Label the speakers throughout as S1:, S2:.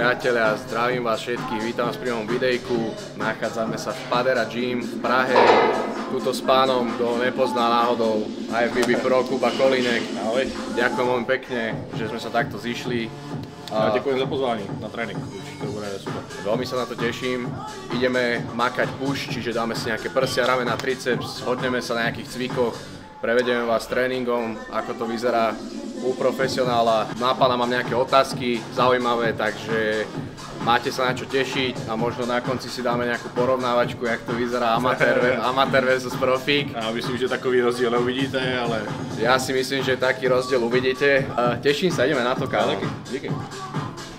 S1: priatelia, zdravím vás všetkých, vítam vás pri mojom videjku. Nachádzame sa v Padera Gym v Prahe. Tuto s pánom, kto nepozná náhodou, IFBB Pro Kuba Kolínek.
S2: Ahoj.
S1: Ďakujem veľmi pekne, že sme sa takto zišli.
S2: A ďakujem za pozvání na trénink, určite to bude super.
S1: Veľmi sa na to teším. Ideme makať push, čiže dáme si nejaké prsia, ramena, triceps, hodneme sa na nejakých cvikoch, prevedieme vás tréningom, ako to vyzerá u profesionála. Nápadá mám nejaké otázky zaujímavé, takže máte sa na čo tešiť a možno na konci si dáme nejakú porovnávačku, jak to vyzerá amatér versus profík.
S2: A myslím, že takový rozdíl neuvidíte, ale...
S1: Ja si myslím, že taký rozdiel uvidíte. Teším sa, ideme na to, kámo.
S2: Díky.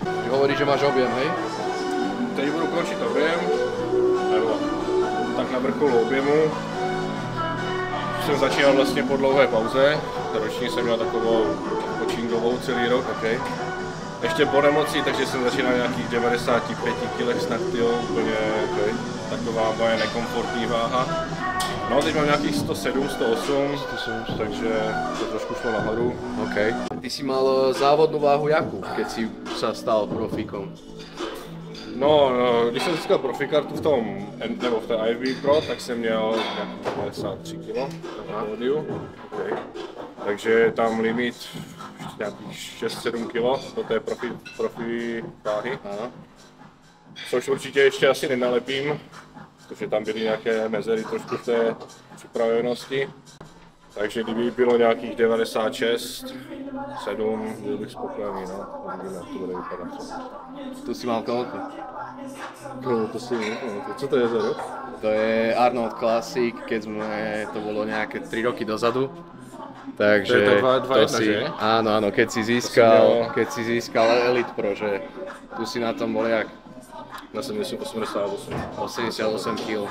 S1: Ty hovoríš, že máš objem, hej?
S2: Teď budu končit objem, nebo tak na vrcholu objemu. Jsem začínal vlastně po dlouhé pauze, roční jsem měl takovou počingovou celý rok.
S1: Okay.
S2: Ještě po nemoci, takže jsem začínal nějakých 95 kg snad, úplně taková moje nekomfortní váha. No teď mám nějakých 107, 108, takže to trošku šlo nahoru.
S1: Okay. Ty si mal závodnú váhu jakú, keď si sa stal profíkom?
S2: No, když jsem získal profikartu v tom, nebo v té IFBB Pro, tak jsem měl 53 kg na pódiu.
S1: Okay.
S2: Takže tam limit nějakých 6-7 kg do té profi váhy.
S1: Ano.
S2: Což určitě ještě asi nenalepím, protože tam byly nějaké mezery trošku v té připravenosti. Takže kdyby bylo nějakých 96, 7, byl bych spokojený, no. Uvidíme, jak to bude vypadat.
S1: Tu si mal koľko?
S2: To si nepamatuju. Co to je za rok?
S1: To je Arnold Classic, keď to bolo nejaké 3 roky dozadu. Takže
S2: to je to 2-1,
S1: si,
S2: že?
S1: áno, keď si získal Elite Pro, že tu si na tom bol jak?
S2: Na 88
S1: kg.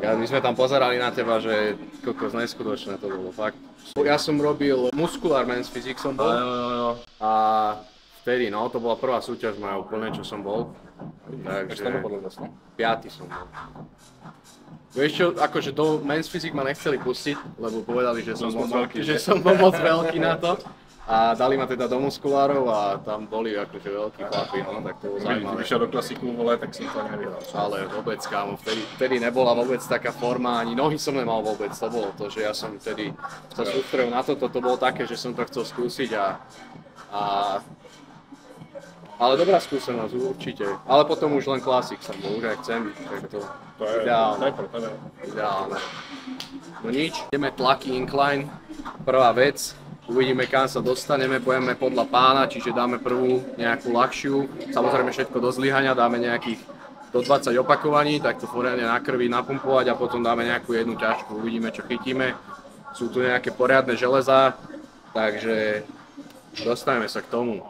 S1: Ja, my sme tam pozerali na teba, že kokos neskutočné to bolo, fakt. Ja som robil Muscular Men's Physique som bol. A vtedy, no, to bola prvá súťaž moja úplne, čo som bol. Takže 5. som bol. Vieš čo, akože do Men's Physique ma nechceli pustiť, lebo povedali, že som bol moc veľký na to. A dali ma teda do muskulárov a tam boli akože veľkí chlapi, no, tak to bolo zaujímavé.
S2: Když do klasiku, vole, tak som to nevyhral.
S1: Ale vôbec, kámo, vtedy nebola vôbec taká forma, ani nohy som nemal vôbec, to bolo to, že ja som vtedy sa sústrel na to bolo také, že som to chcel skúsiť ale dobrá skúsenosť, určite. Ale potom už len klasik som bol, už aj chcem, tak to je ideálne. No nič, ideme tlaky incline, prvá vec. Uvidíme, kam sa dostaneme, pojeme podľa pána, čiže dáme prvú nejakú ľahšiu. Samozrejme všetko do zlyhania, dáme nejakých do 20 opakovaní, tak to poriadne na krvi napumpovať a potom dáme nejakú jednu ťažku. Uvidíme, čo chytíme. Sú tu nejaké poriadne železá, takže dostaneme sa k tomu.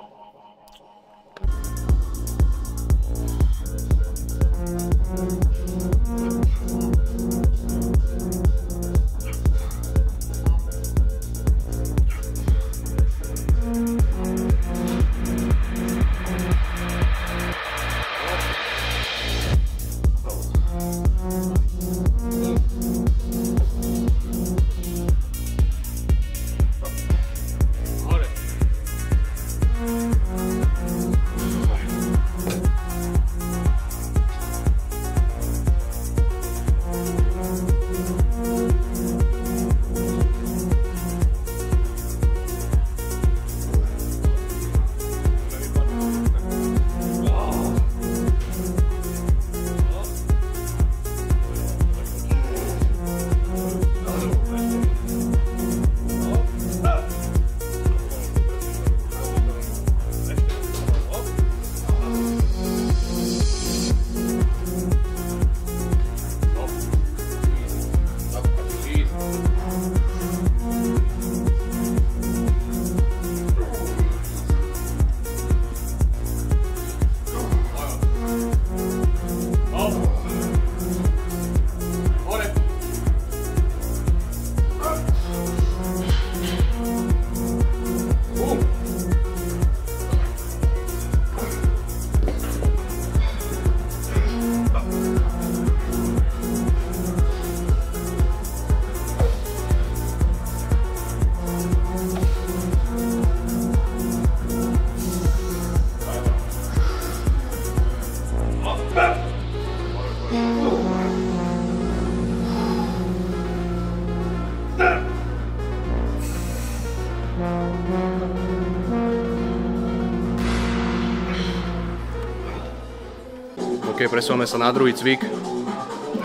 S1: OK, presúvame sa na druhý cvik.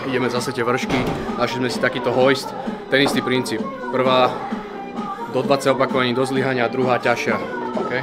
S1: Ideme zase tie vršky, našli sme si takýto hoist, ten istý princíp. Prvá do 20 opakovaní do zlyhania, druhá ťažšia. Okay?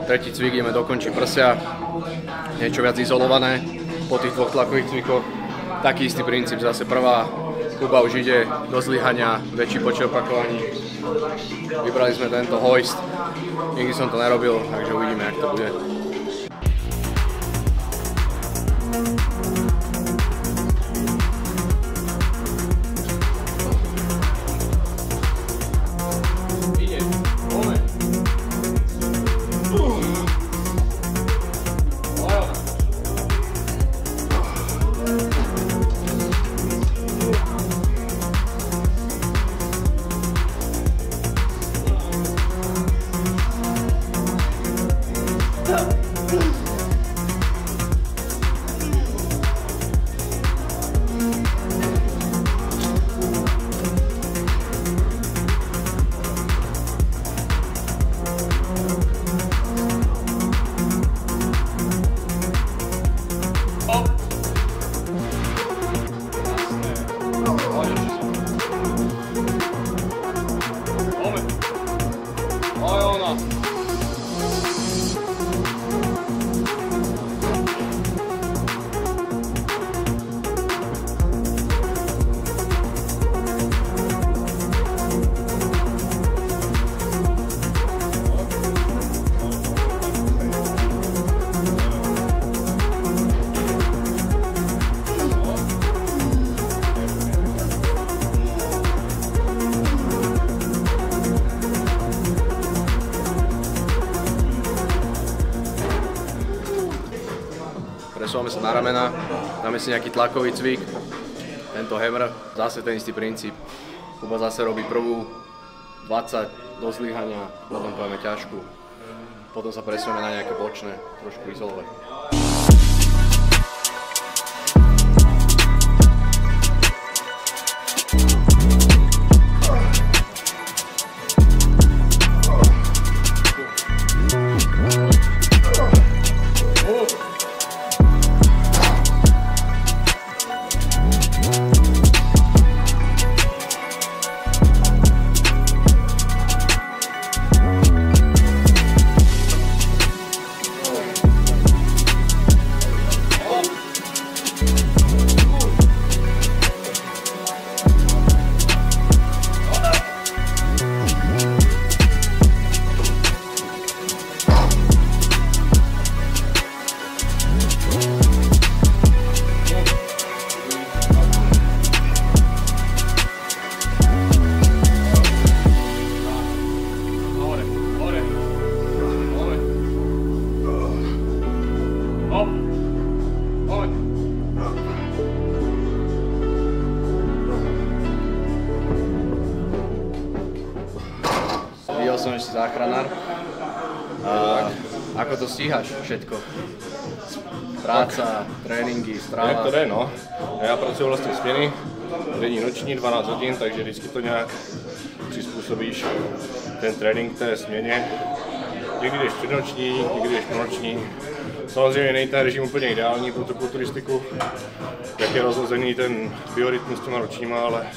S1: Tretí cvik, ideme dokončiť prsia, niečo viac izolované po tých dvoch tlakových cvikoch. Taký istý princíp, zase prvá, Kuba už ide do zlyhania, väčší počet opakovaní. Vybrali sme tento hoist, nikdy som to nerobil, takže uvidíme, jak to bude. Presúvame sa na ramena, dáme si nejaký tlakový cvik, tento hammer, zase ten istý princíp. Kuba zase robí prvú 20 do zlyhania, potom pojeme ťažku, potom sa presúvame na nejaké bočné, trošku izolovať. Hop. Poď. Videl som, že si záchranár. Ako to stíhaš všetko? Práca, tréninky, strava?
S2: Jak to jde, no. Já pracuji vlastně směny, denní noční, 12 hodin, takže vždycky to nějak přizpůsobíš ten trénink té směně. Někdy jdeš přednoční, někdy jdeš ponoční. Samozřejmě není ten režim úplně ideální pro tu kulturistiku, jak je rozhozený ten biorytmus s těma ročníma, ale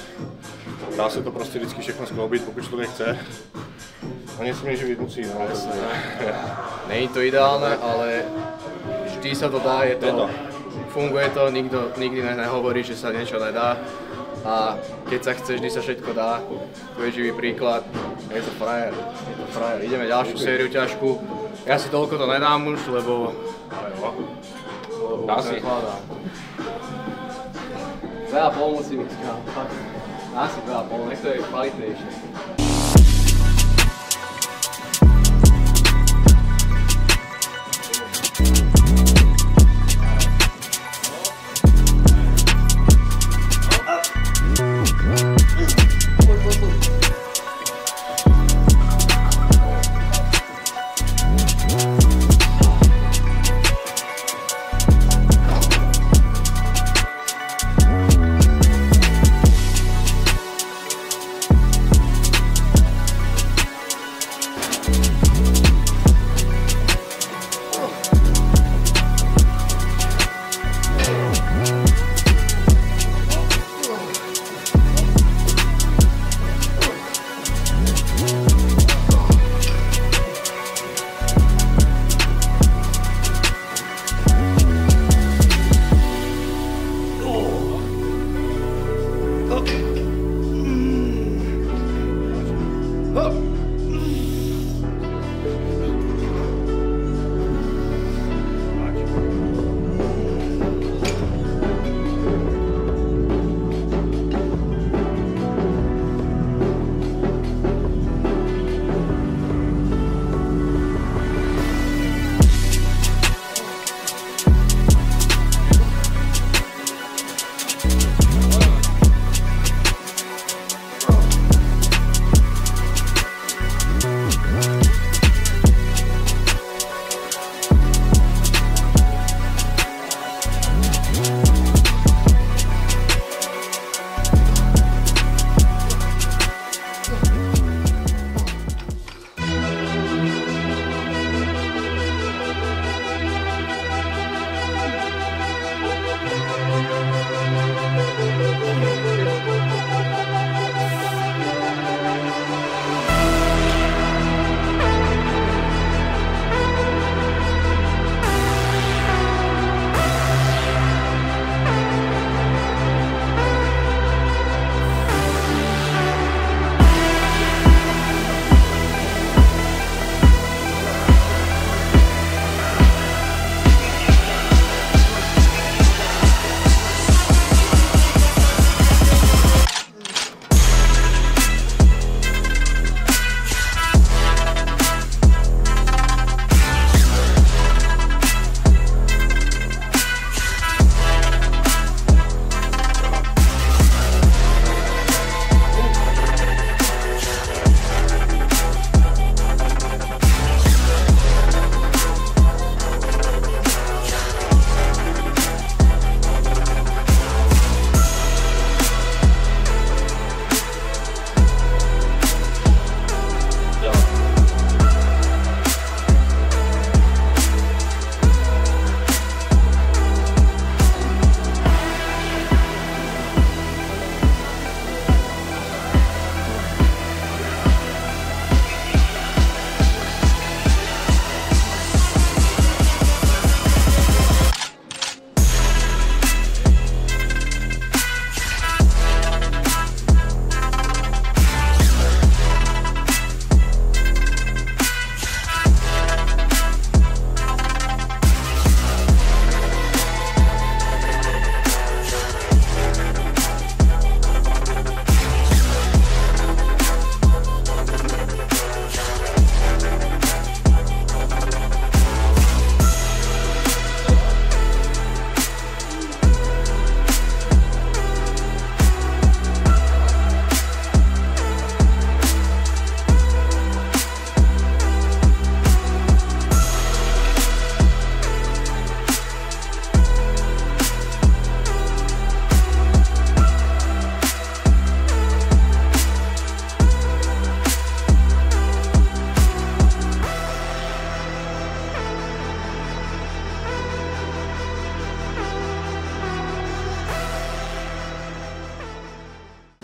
S2: dá se to prostě vždycky všechno skloubit, pokud člověk chce. A něco mě živit musí, no.
S1: Není to ideálne, ale vždy sa to dá, funguje to, nikdy nehovorí, že sa niečo nedá. A keď sa chce, vždy sa všetko dá. Tu je živý príklad, je to frajer. Ideme ďalšiu sériu ťažkú. Ja si toľko to nedám už, lebo
S2: dá si.
S1: 2,5 musím ísť, dá si 2,5, nech to je kvalitnejšie.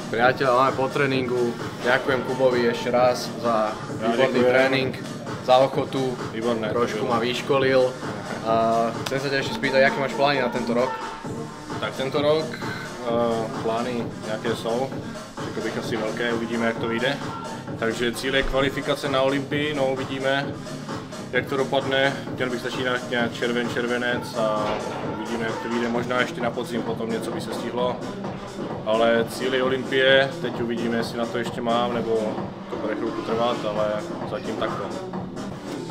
S1: Priateľa, máme po tréningu. Ďakujem Kubovi ešte raz za výborný tréning, za ochotu.
S2: Výborné.
S1: Trošku ma vyškolil. Chcem sa ťa ešte spýtať, aké máš plány na tento rok?
S2: Tak tento rok plány nějaké jsou, řekl bych asi velké, uvidíme, jak to vyjde. Takže cíl je kvalifikace na Olympii, no uvidíme, jak to dopadne. Chtěl bych začínat nějak červenec a uvidíme, jak to vyjde. Možná ještě na podzim potom něco by se stihlo. Ale cíl je Olympie, teď uvidíme, jestli na to ještě mám, nebo to bude chvilku trvat, ale zatím takto.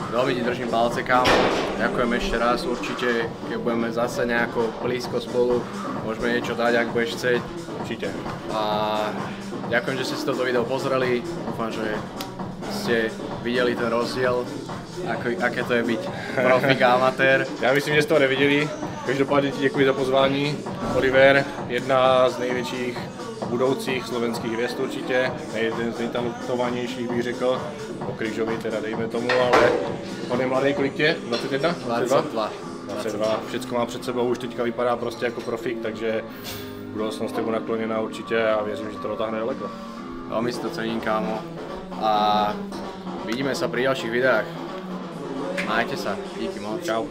S1: Veľmi ti držím palce, kámo. Ďakujem ešte raz, určite, keď budeme zase nejako blízko spolu, môžeme niečo dať, ak budeš chcieť.
S2: Určite.
S1: A ďakujem, že ste si toto video pozreli. Dúfam, že ste videli ten rozdiel, aké to je byť profík a amatér.
S2: Já myslím, že jste to neviděli. Každopádně ti děkuji za pozvání. Oliver, jedna z největších budoucích slovenských hvězd určitě, jeden z nejtalentovanějších bych řekl, o Kryžovi teda dejme tomu, ale on je mladý, kolik tě? 21? 22. Všecko má před sebou, už teďka vypadá prostě jako profík, takže budoucnost je mu nakloněná určitě a věřím, že to dotáhne daleko.
S1: Veľmi si to cením, kámo. A vidíme sa pri ďalších videách. Majte sa, díky moc.
S2: Čau.